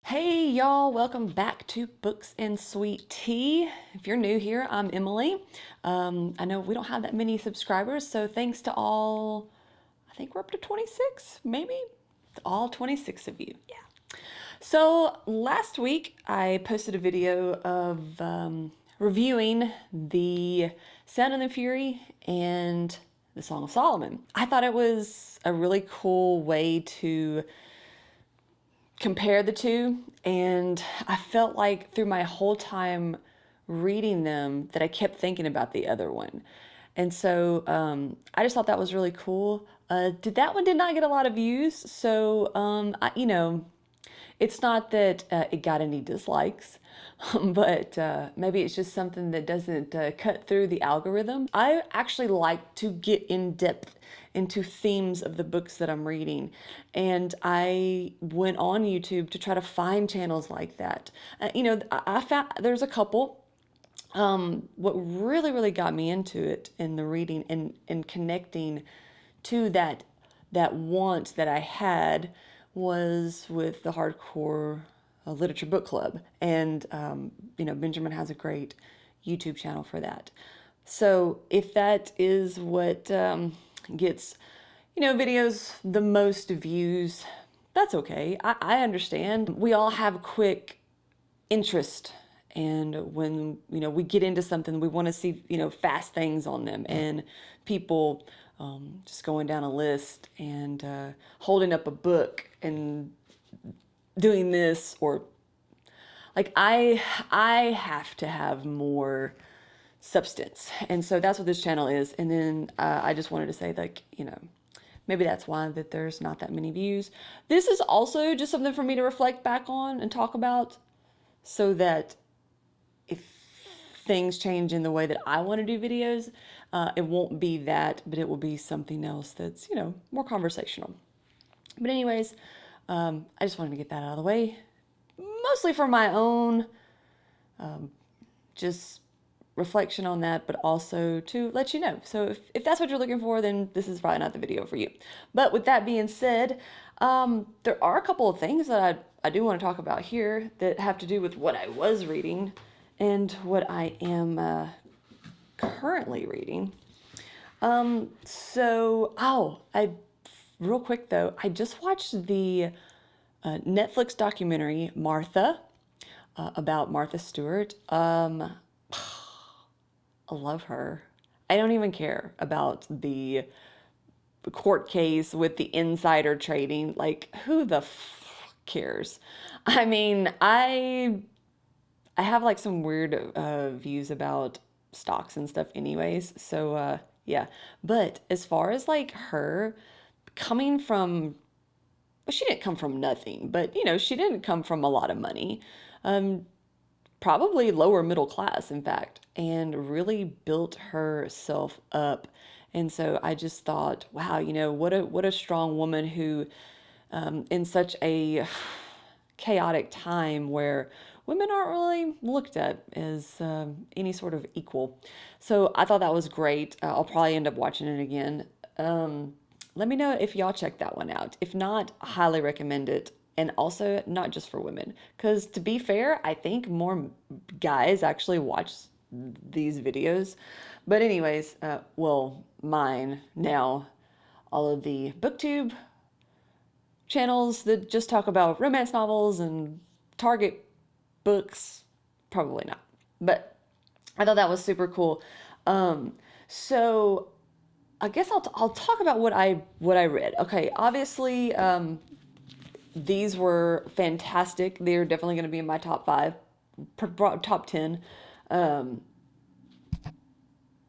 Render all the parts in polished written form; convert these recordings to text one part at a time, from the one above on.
Hey y'all, welcome back to Books and Sweet Tea. If you're new here, I'm Emily. I know we don't have that many subscribers, so thanks to all, I think we're up to 26, maybe? All 26 of you, yeah. So last week I posted a video of reviewing the Sound and the Fury and the Song of Solomon. I thought it was a really cool way to compare the two, and I felt like through my whole time reading them that I kept thinking about the other one. And so I just thought that was really cool. That one did not get a lot of views, so it's not that it got any dislikes, but maybe it's just something that doesn't cut through the algorithm. I actually like to get in depth into themes of the books that I'm reading, and I went on YouTube to try to find channels like that. I found there's a couple. What really got me into it in the reading and connecting to that want that I had was with the Hardcore Literature Book Club. And, Benjamin has a great YouTube channel for that. So if that is what gets, videos the most views, that's okay. I understand. We all have quick interest. And when, we get into something, we want to see, fast things on them. And people just going down a list and holding up a book and doing this, or like I have to have more substance, and so that's what this channel is. And then I just wanted to say, like, maybe that's why that there's not that many views. This is also just something for me to reflect back on and talk about, so that if things change in the way that I want to do videos, it won't be that, but it will be something else that's, more conversational. But anyways, I just wanted to get that out of the way, mostly for my own just reflection on that, but also to let you know. So if that's what you're looking for, then this is probably not the video for you. But with that being said, there are a couple of things that I do want to talk about here that have to do with what I was reading and what I am currently reading. Real quick though, I just watched the Netflix documentary Martha, about Martha Stewart. I love her. I don't even care about the court case with the insider trading. Like, who the cares? I mean, I have like some weird views about stocks and stuff anyways. So yeah. But as far as like her coming from, well, she didn't come from nothing, but she didn't come from a lot of money. Probably lower middle class, in fact, and really built herself up. And so I just thought, wow, what a strong woman who, in such a chaotic time where women aren't really looked at as any sort of equal. So I thought that was great. I'll probably end up watching it again. Let me know if y'all check that one out. If not, I highly recommend it. And also not just for women, because to be fair, I think more guys actually watch these videos. But anyways, mine now, all of the booktube channels that just talk about romance novels and Target books, probably not. But I thought that was super cool. So I guess I'll talk about what I read. Okay, obviously, these were fantastic. They're definitely going to be in my top 5, top 10.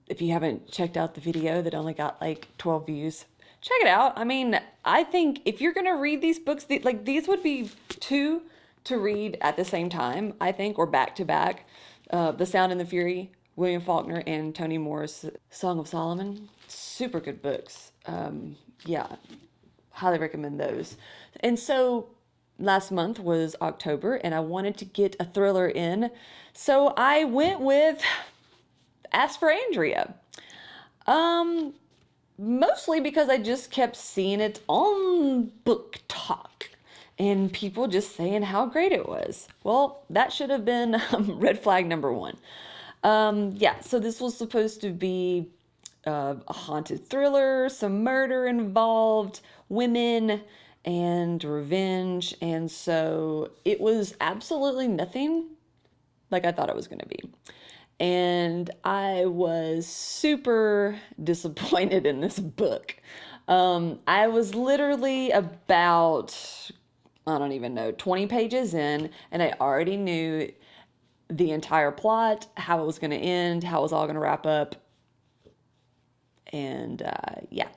If you haven't checked out the video that only got like 12 views, check it out. I mean, I think if you're going to read these books, these would be 2 to read at the same time, I think, or back to back. The Sound and the Fury, William Faulkner and Toni Morris' Song of Solomon. Super good books. Yeah, highly recommend those. And so last month was October, and I wanted to get a thriller in, so I went with Ask for Andrea. Mostly because I just kept seeing it on Book Talk, and people just saying how great it was. Well, that should have been red flag number one. Yeah, so this was supposed to be a haunted thriller, some murder involved, women, and revenge. And so it was absolutely nothing like I thought it was going to be. And I was super disappointed in this book. I was literally about, I don't even know, 20 pages in, and I already knew the entire plot, how it was going to end, how it was all going to wrap up. And yeah,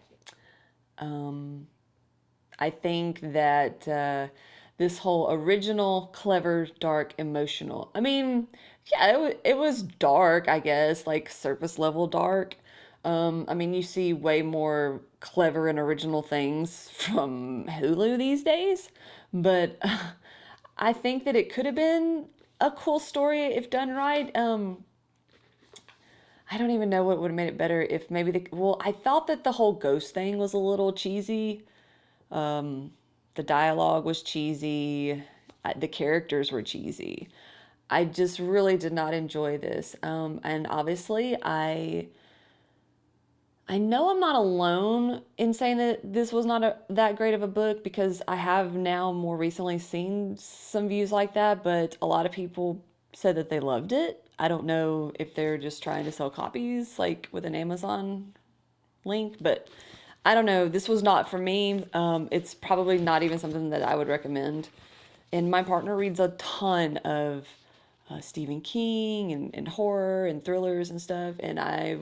I think that this whole original, clever, dark, emotional. I mean, yeah, it was dark, I guess, like surface level dark. I mean, you see way more clever and original things from Hulu these days, but I think that it could have been a cool story if done right. I don't even know what would have made it better if maybe well, I thought that the whole ghost thing was a little cheesy. The dialogue was cheesy. The characters were cheesy. I just really did not enjoy this. And obviously, I know I'm not alone in saying that this was not that great of a book, because I have now more recently seen some views like that, but a lot of people said that they loved it. I don't know if they're just trying to sell copies, like with an Amazon link, but I don't know. This was not for me. It's probably not even something that I would recommend. And my partner reads a ton of Stephen King and horror and thrillers and stuff. And I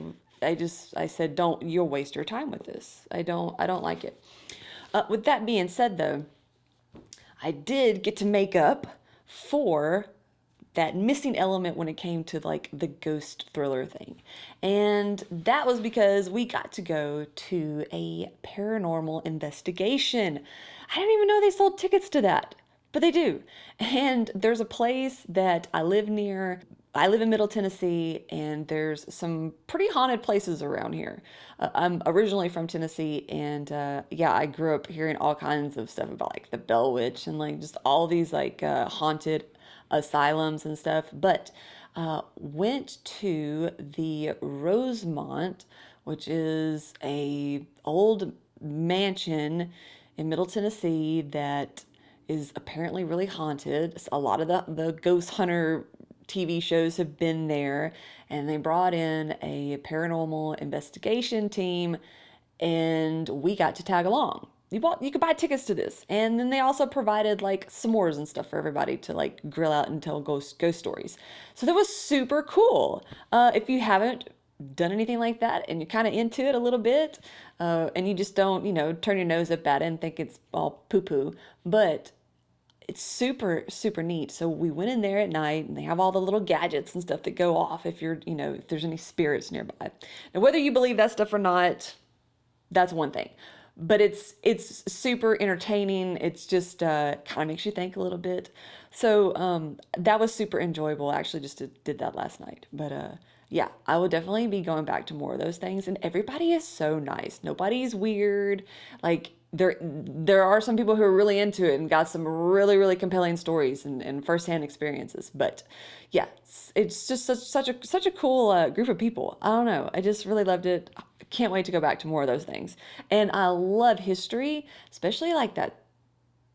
said, you'll waste your time with this. I don't like it. With that being said, though, I did get to make up for that missing element when it came to like the ghost thriller thing. And that was because we got to go to a paranormal investigation. I didn't even know they sold tickets to that, but they do. And there's a place that I live near. I live in Middle Tennessee, and there's some pretty haunted places around here. I'm originally from Tennessee, and yeah, I grew up hearing all kinds of stuff about like the Bell Witch and like just all these like haunted asylums and stuff. But went to the Rosemont, which is a old mansion in Middle Tennessee that is apparently really haunted. A lot of the ghost hunter TV shows have been there, and they brought in a paranormal investigation team, and we got to tag along. You could buy tickets to this, and then they also provided like s'mores and stuff for everybody to like grill out and tell ghost stories. So that was super cool. If you haven't done anything like that and you're kind of into it a little bit, and you just don't turn your nose up at it and think it's all poo poo, but it's super, super neat. So we went in there at night, and they have all the little gadgets and stuff that go off if if there's any spirits nearby. Now, whether you believe that stuff or not, that's one thing. But it's super entertaining. It's just kind of makes you think a little bit. So that was super enjoyable. I actually just did that last night. But yeah, I will definitely be going back to more of those things. And everybody is so nice. Nobody's weird. Like, there are some people who are really into it and got some really, really compelling stories and firsthand experiences. But yeah, it's just such a cool group of people. I don't know. I just really loved it. Can't wait to go back to more of those things. And I love history, especially like that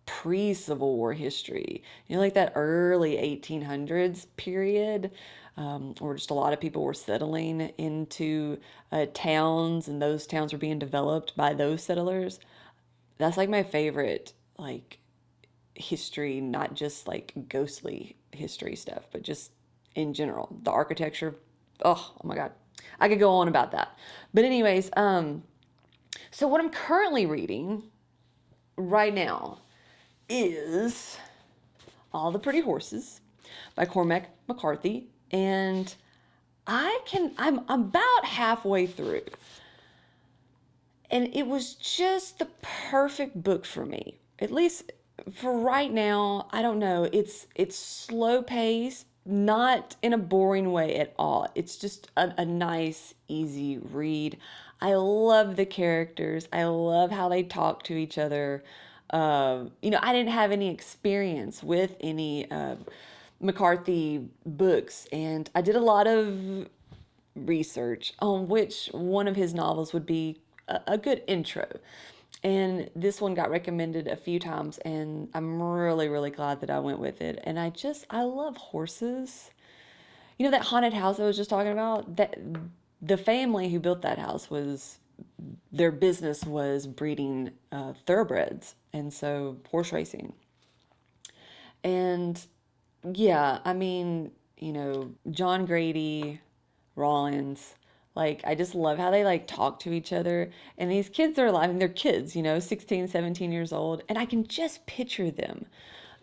pre-Civil War history. Like that early 1800s period, where just a lot of people were settling into towns, and those towns were being developed by those settlers. That's like my favorite, like, history, not just like ghostly history stuff, but just in general. The architecture, oh my God. I could go on about that. But anyways, so what I'm currently reading right now is All the Pretty Horses by Cormac McCarthy. And I'm about halfway through. And it was just the perfect book for me. At least for right now. I don't know. It's slow paced, not in a boring way at all. It's just a nice, easy read. I love the characters. I love how they talk to each other. I didn't have any experience with any McCarthy books, and I did a lot of research on which one of his novels would be a good intro. And this one got recommended a few times, and I'm really, really glad that I went with it. And I love horses. That haunted house I was just talking about, that the family who built that house their business was breeding thoroughbreds, and so horse racing. And yeah, I mean, John Grady, Rollins, like I just love how they like talk to each other. And these kids are alive, and they're kids, 16, 17 years old, and I can just picture them.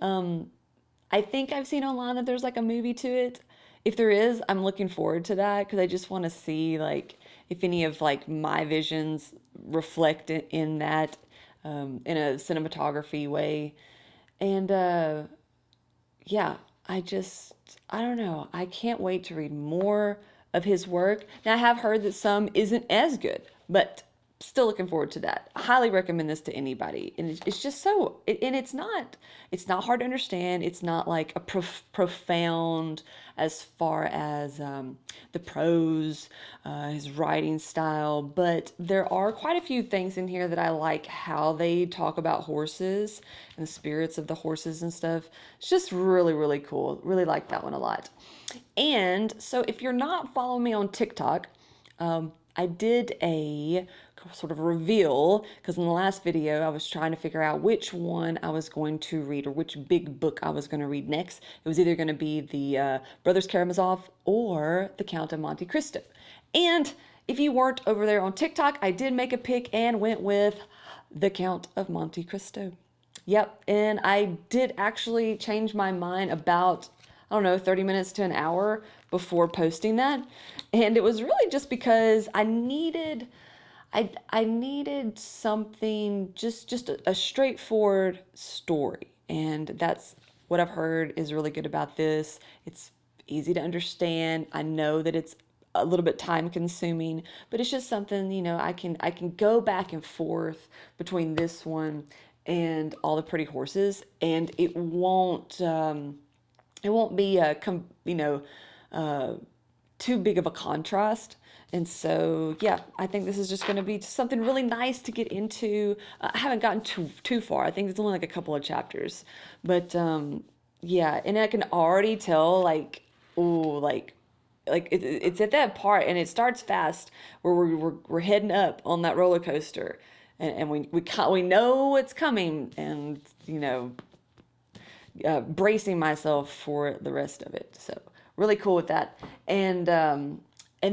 I think I've seen online that there's like a movie to it. If there is, I'm looking forward to that because I just want to see like if any of like my visions reflect in that, in a cinematography way. And yeah, I don't know. I can't wait to read more of his work. Now, I have heard that some isn't as good, but still looking forward to that. I highly recommend this to anybody. And it's just and it's not hard to understand. It's not like a profound as far as the prose, his writing style, but there are quite a few things in here that I like how they talk about horses and the spirits of the horses and stuff. It's just really, really cool. Really like that one a lot. And so if you're not following me on TikTok, I did a sort of reveal because in the last video I was trying to figure out which one I was going to read or which big book I was going to read next. It was either going to be the Brothers Karamazov or the Count of Monte Cristo. And if you weren't over there on TikTok, I did make a pick and went with the Count of Monte Cristo. Yep, and I did actually change my mind about, I don't know, 30 minutes to an hour before posting that. And it was really just because I needed something, just a straightforward story. And that's what I've heard is really good about this. It's easy to understand. I know that it's a little bit time consuming, but it's just something, I can go back and forth between this one and All the Pretty Horses, and it won't be too big of a contrast. And so, yeah, I think this is just going to be something really nice to get into. I haven't gotten too far. I think it's only like a couple of chapters, but yeah, and I can already tell it's at that part, and it starts fast where we're heading up on that roller coaster, and we know what's coming, and bracing myself for the rest of it. So really cool with that. And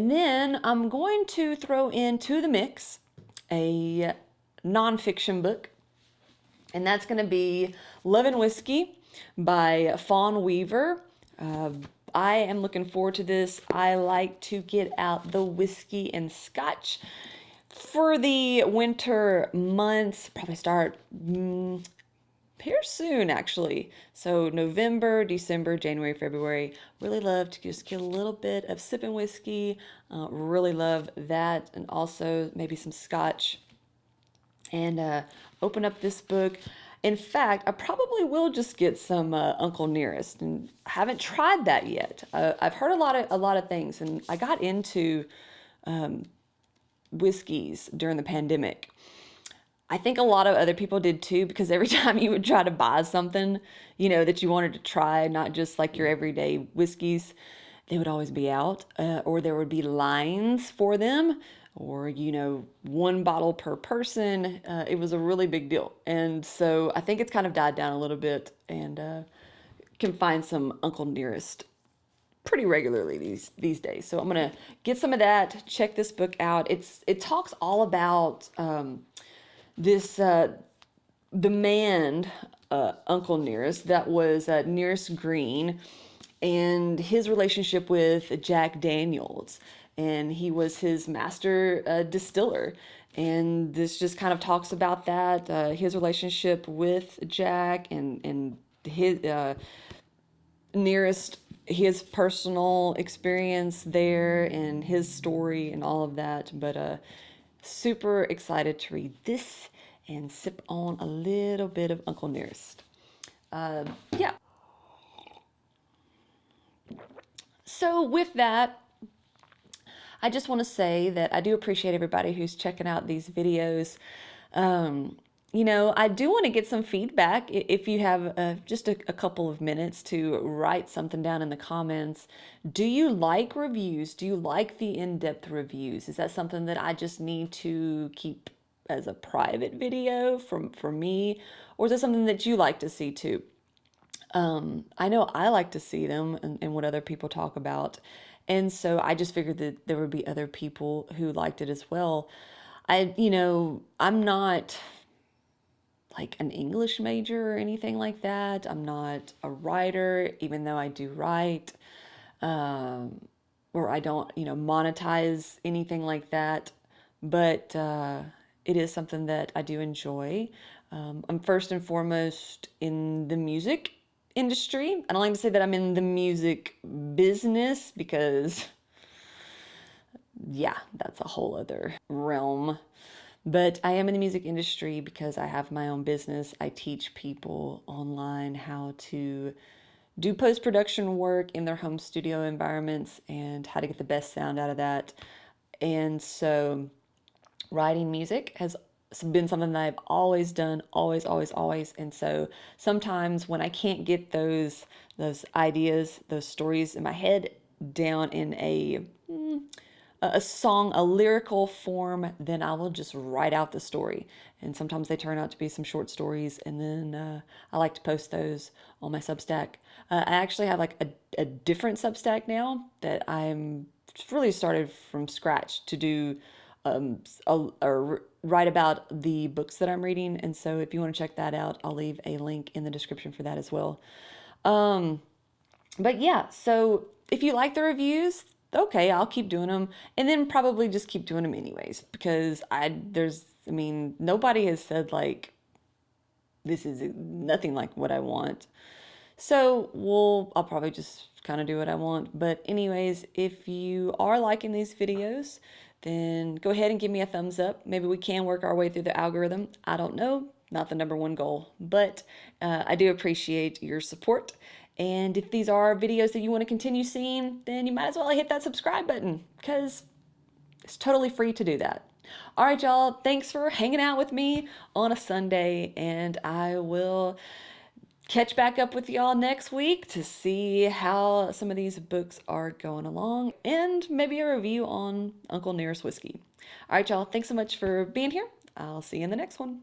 then I'm going to throw into the mix a nonfiction book, and that's going to be Love and Whiskey by Fawn Weaver. I am looking forward to this. I like to get out the whiskey and scotch for the winter months. Probably start here soon, actually. So November, December, January, February. Really love to just get a little bit of sippin' whiskey. Really love that, and also maybe some scotch. And open up this book. In fact, I probably will just get some Uncle Nearest, and I haven't tried that yet. I've heard a lot of things, and I got into whiskeys during the pandemic. I think a lot of other people did too, because every time you would try to buy something, that you wanted to try, not just like your everyday whiskeys, they would always be out, or there would be lines for them, or, one bottle per person. It was a really big deal. And so I think it's kind of died down a little bit, and can find some Uncle Nearest pretty regularly these days. So I'm going to get some of that, check this book out. It talks all about this demand Uncle Nearest, that was Nearest Green, and his relationship with Jack Daniels, and he was his master distiller. And this just kind of talks about that, his relationship with Jack, and his Nearest, his personal experience there, and his story and all of that. But super excited to read this and sip on a little bit of Uncle Nearest. Yeah. So with that, I just want to say that I do appreciate everybody who's checking out these videos. I do want to get some feedback. If you have just a couple of minutes to write something down in the comments. Do you like reviews? Do you like the in-depth reviews? Is that something that I just need to keep as a private video for me? Or is that something that you like to see too? I know I like to see them and what other people talk about. And so I just figured that there would be other people who liked it as well. I'm not like an English major or anything like that. I'm not a writer, even though I do write, or I don't, monetize anything like that. But it is something that I do enjoy. I'm first and foremost in the music industry. I don't like to say that I'm in the music business because, yeah, that's a whole other realm. But I am in the music industry because I have my own business. I teach people online how to do post-production work in their home studio environments and how to get the best sound out of that. And so writing music has been something that I've always done, always, always, always. And so sometimes when I can't get those ideas, those stories in my head down in a song, a lyrical form, then I will just write out the story. And sometimes they turn out to be some short stories, and then I like to post those on my Substack. I actually have like a different Substack now that I'm really started from scratch to do write about the books that I'm reading. And so if you want to check that out, I'll leave a link in the description for that as well. But yeah, so if you like the reviews, okay, I'll keep doing them, and then probably just keep doing them anyways, because nobody has said like, this is nothing like what I want. So I'll probably just kind of do what I want. But anyways, if you are liking these videos, then go ahead and give me a thumbs up. Maybe we can work our way through the algorithm. I don't know, not the number one goal, but I do appreciate your support. And if these are videos that you want to continue seeing, then you might as well hit that subscribe button because it's totally free to do that. All right, y'all, thanks for hanging out with me on a Sunday, and I will catch back up with y'all next week to see how some of these books are going along and maybe a review on Uncle Nearest Whiskey. All right, y'all, thanks so much for being here. I'll see you in the next one.